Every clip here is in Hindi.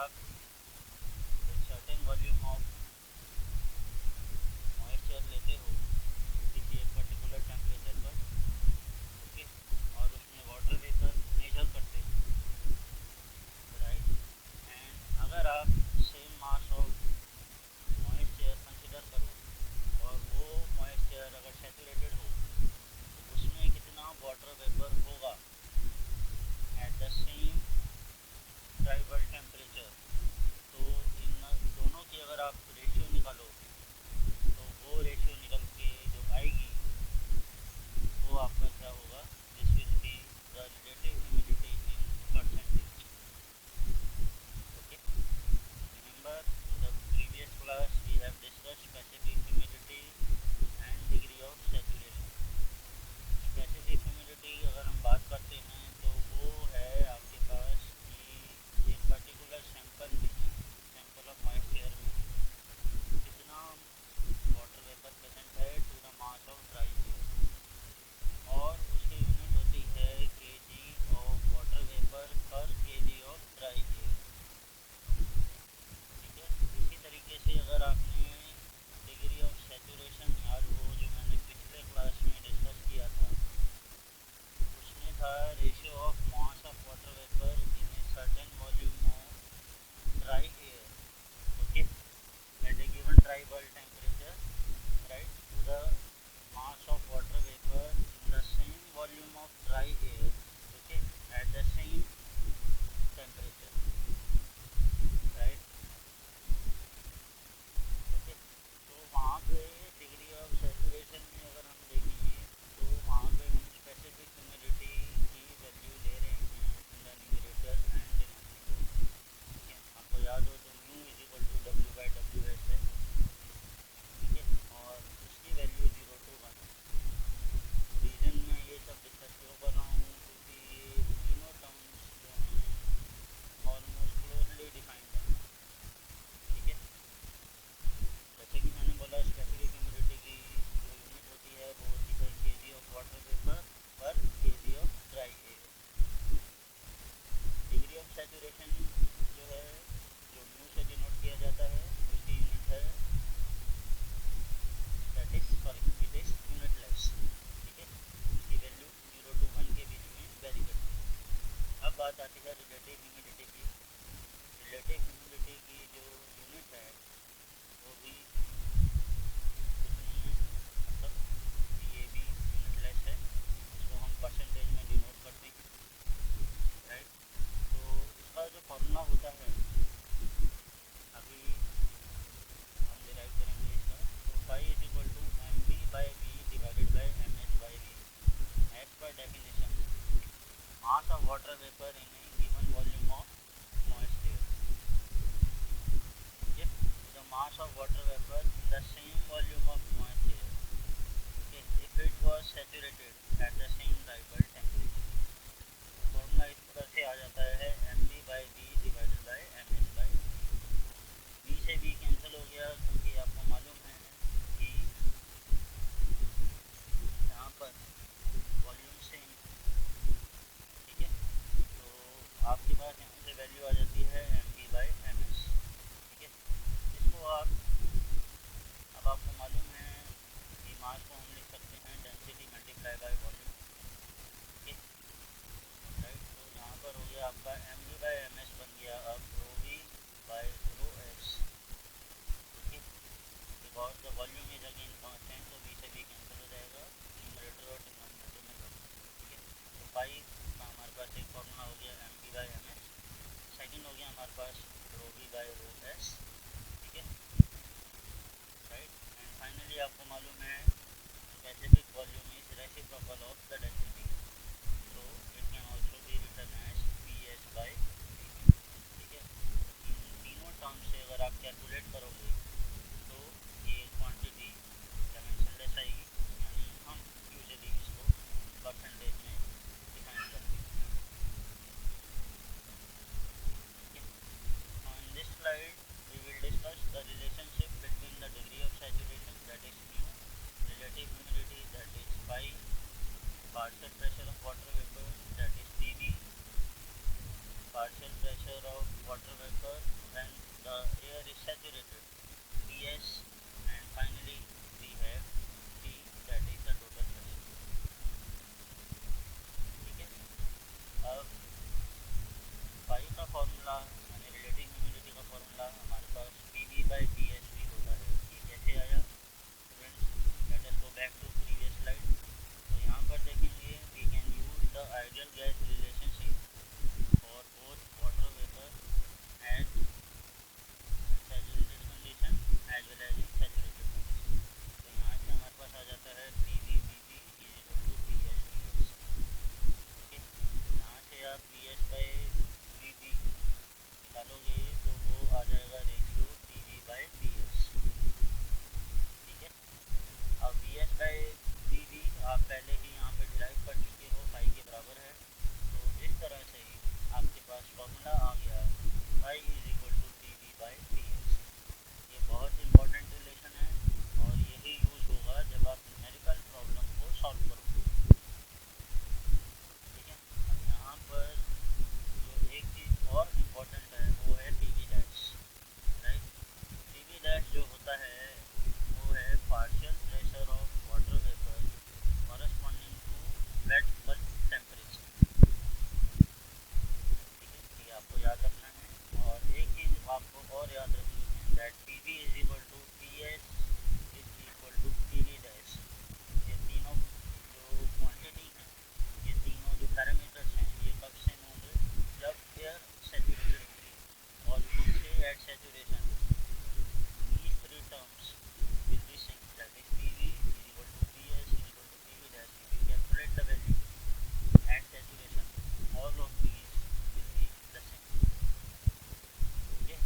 आप एक सर्टेन वॉल्यूम ऑफ मॉइस्चर लेते हो किसी एक पर्टिकुलर टेम्परेचर पर, ओके, और उसमें वाटर वेपर मेजर करते हो, राइट। एंड अगर आप same mass of moisture consider करो और वो मॉइस्चर अगर सैचुरेटेड हो तो उसमें कितना वाटर वेपर होगा at the same dry bulb temperature. तो इन दोनों की अगर आप रेशियो निकालो तो वो रेशियो निकल के जो आएगी वो आपका क्या होगा, this will be the relative humidity in percentage, okay. Remember in the previous class we have discussed specific humidity and degree of saturation. Specific humidity अगर हम बात करते हैं तो वो है आपके पास कि एक पर्टिकुलर सैंपल में, सैंपल ऑफ मॉइस्चर में कितना वाटर वेपर प्रेजेंट है to the mass of dry air, और उसकी यूनिट होती है kg of water vapour per kg of dry air, ठीक है। इसी तरीके से अगर आपने डिग्री ऑफ सैचुरेशन याद हो जो मैंने पिछले क्लास में डिस्कस किया था, उसमें था ratio of mass of water vapour in a certain volume of dry air, okay, at a given dry bulb temperature, right, to the mass of water vapor in the same volume of dry air, okay, at the same temperature, right, okay। तो वहाँ पे डिग्री ऑफ सैचुरेशन में अगर हम देखेंगे तो वहाँ पे हम स्पेसिफिक ह्यूमिडिटी की वैल्यू ले रहे हैं in the numerator and denominator, ठीक है। आपको याद हो तो mu is equal to W by W S है, ठीक है, और उसकी वैल्यू 0 to 1 है। रीज़न मैं ये सब डिस्कस क्यों कर रहा हूँ क्योंकि ये तीनों टर्म्स जो हैं ऑलमोस्ट क्लोजली डिफाइंड हैं, ठीक है। जैसे कि मैंने बोला स्पेसिफिक ह्यूमिडिटी की जो यूनिट होती है वो होती है kg of water vapour per kg of dry air. Degree of saturation जो है जो म्यू से डिनोट किया जाता है उसकी यूनिट है इट इज यूनिटलेस, ठीक है। इसकी वैल्यू 0 to 1 के बीच में वेरी करती है। अब बात आती है रिलेटिव ह्यूमिडिटी की। रिलेटिव ह्यूमिडिटी की जो यूनिट है वो भी कुछ नहीं है, मतलब ये भी यूनिटलेस है, इसको हम परसेंटेज में डिनोट करते हैं, राइट। तो इसका जो फॉर्मूला होता है अभी हम डिराइव करेंगे इसका, तो phi is equal to M B by V divided by M H by V as per definition mass of water vapour in a given volume of moisture, okay, the mass of water vapor in the same volume of moisture, okay, if it was saturated at the same dry bulb temperature। Formula इस तरह से आ जाता है M B by V divided by M H by V से वी कैंसिल हो गया क्योंकि आपको मालूम है कि यहाँ पर वॉल्यूम सेम, ठीक है। तो आपके पास यहाँ से वैल्यू आ जाती है M B by M S, ठीक है। इसको आप अब आपको मालूम है कि मास को हम लिख सकते हैं डेंसिटी मल्टीप्लाई बाई वॉल्यूम, ठीक है, राइट। तो यहाँ पर हो गया आपका M B by M S बन गया अब rho V by rho S, ठीक है, because the volume is again constant तो वी से वी कैंसिल हो जाएगा न्यूमरेटर और डिनोमिनेटर में घट, ठीक है। तो पाई का हमारे पास एक फॉर्मूला हो गया M B by M S, second हो गया हमारे पास rho V by rho S, ठीक है, राइट। एंड फाइनली आपको मालूम है specific volume is reciprocal of the density, so it can also be written as PS by V, ठीक है। इन तीनों टर्म से अगर आप कैलकुलेट करोगे तो ये क्वांटिटी डायमेंशनलेस आएगी, यानी हम यूजुअली इसको परसेंटेज में डिफाइन करते हैं, ठीक है। On this slide we will discuss the relationship between the degree of saturation that is mu, relative humidity that is phi, partial pressure of water vapor that is PV, partial pressure of water vapor और याद रखनी है that P V is equal to P S is equal to P V dash. ये तीनों जो क्वांटिटी हैं, ये तीनों जो पैरामीटर्स हैं, ये कब सेम होंगे? जब एयर सैचुरेटेड होंगी। और फिर से at saturation these three terms will be same, that is PV is equal to PS is equal to PV dash. If you calculate the value at saturation, all of these will be the same. Okay.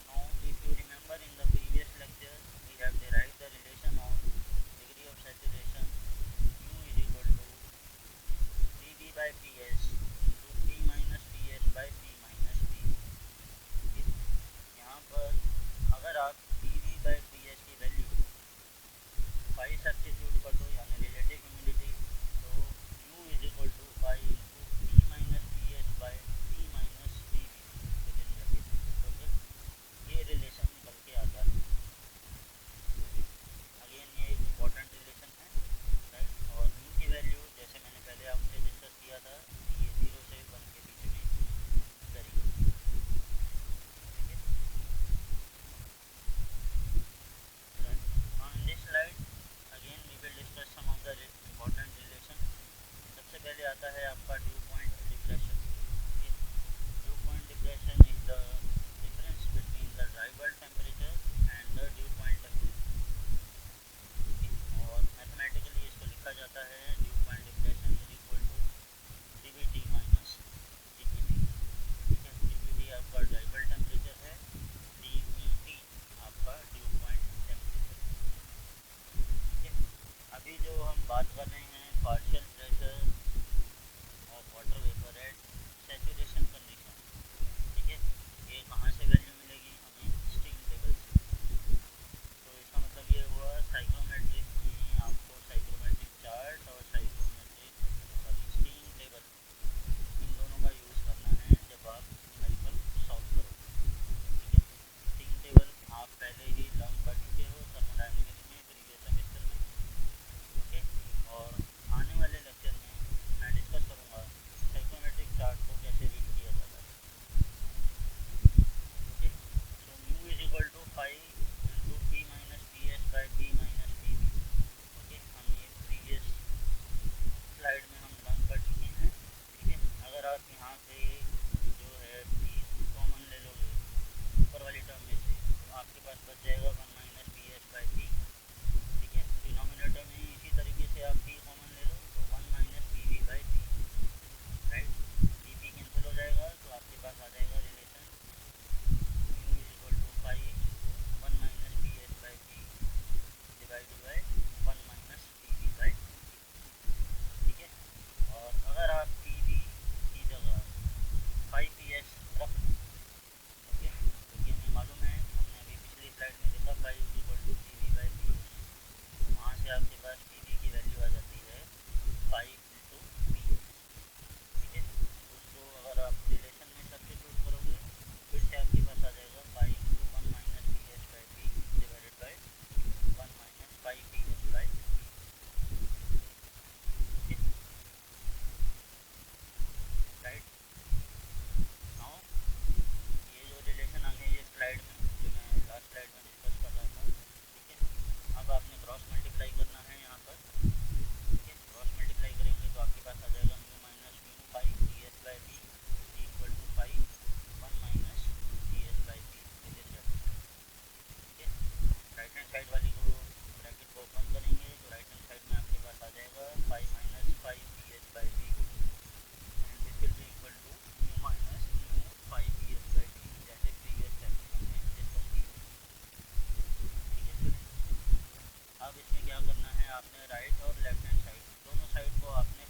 Now, if you remember in the previous lecture, we have derived the relation of degree of saturation U is equal to PV by PS into P minus PS by P minus PV. Okay. यहाँ पर अगर आप PV by PS की वैल्यू फाई सब्स्टिट्यूट कर दो, यानी रिलेटिव ह्यूमिडिटी, तो U is equal to phi into P minus P H by P minus P V with in bracket. Okay, ये रिलेशन निकल के आता है। अगेन ये एक इम्पॉर्टेंट रिलेशन है, राइट। और U की वैल्यू जैसे मैंने पहले आपसे डिस्कस किया था, ये 0 से 1 के बीच में वेरी करेगी। On this slide again we will discuss some of the important relation. सबसे पहले आता है आपका dew point depression. Dew point depression is the difference between the dry temperature and the dew point temperature. और मैथमेटिकली इसको लिखा जाता है dew point depression is equal to DVT minus DPT. ठीक है, डीवीटी आपका ड्राई टेम्परेचर है, डीवीटी आपका ड्यू पॉइंट टेम्परेचर। अभी जो हम बात कर रहे हैं partial pressure of water vapour at saturation condition. ठीक है, ये कहाँ से वैल्यू मिलेगी हमें? स्टीम टेबल से। तो इसका मतलब ये हुआ साइक्रोमेट्रिक में आपको साइक्रोमेट्रिक चार्ट और साइक्रोमेट्रिक स्टीम टेबल, इन दोनों का यूज़ करना है जब आप न्यूमेरिकल सॉल्व करोगे। ठीक है, स्टीम टेबल आप पहले ही लर्न कर चुके हो थर्मोडायनेमिक्स में प्रीवियस सेमेस्टर में। ओके, और आने वाले लेक्चर में मैं डिस्कस करूँगा साइक्रोमेट्रिक चार्ट को कैसे रीड किया जाता है। Okay, so mu is equal to five into P minus P S by P minus P V. ओके, हम ये प्रीवियस स्लाइड में हम लर्न कर चुके हैं। ठीक है, अगर आप यहाँ से जो है पी कॉमन ले लोगे ऊपर वाली टर्म में से, तो आपके पास बच जाएगा 1 minus P H by P. ठीक है, डिनोमिनेटर में इसी तरीके से आप पी कॉमन ले लो तो 1 minus P V by P, right. P P cancel हो जाएगा तो आपके पास आ जाएगा relation mu is equal to five into 1 minus P H by P divided by 1 minus P V by P. ठीक है, और अगर आप पी वी की जगह 5 पी एच रख लो, ओके, क्योंकि हमें मालूम है, हमने अभी पिछली स्लाइड में देखा 5 is equal to P V by P, वहाँ से आपके पास पी वी की वैल्यू आ जाती है 5 इंटू पी। ठीक है, उसको अगर आप रिलेशन में सब्स्टिट्यूट करोगे फिर से आपके पास आ जाएगा 5 into 1 minus P H by P divided by 1 minus 5 P H by P. Okay, right. Now ये जो रिलेशन आ गए ये स्लाइड में, जो मैं लास्ट स्लाइड में डिस्कस कर रहा था। ठीक है, अब आपने क्रॉस मल्टीप्लाई करना है यहाँ पर। ठीक है, क्रॉस मल्टीप्लाई करेंगे तो आपके पास आ जाएगा mu minus mu five P H by P equal to 5 1 minus P H by P with in bracket. ठीक है, राइट हैंड साइड वाली को ब्रैकेट को ओपन करेंगे तो राइट हैंड साइड में आपके पास आ जाएगा 5 माइनस 5 P H by P and this will be equal to mu minus mu 5 P H by P, जैसे प्रीवियस लेक्चर हमने डिस्कस की। ठीक है, अब इसमें क्या करना है, आपने राइट और लेफ्ट हैंड साइड दोनों साइड को आपने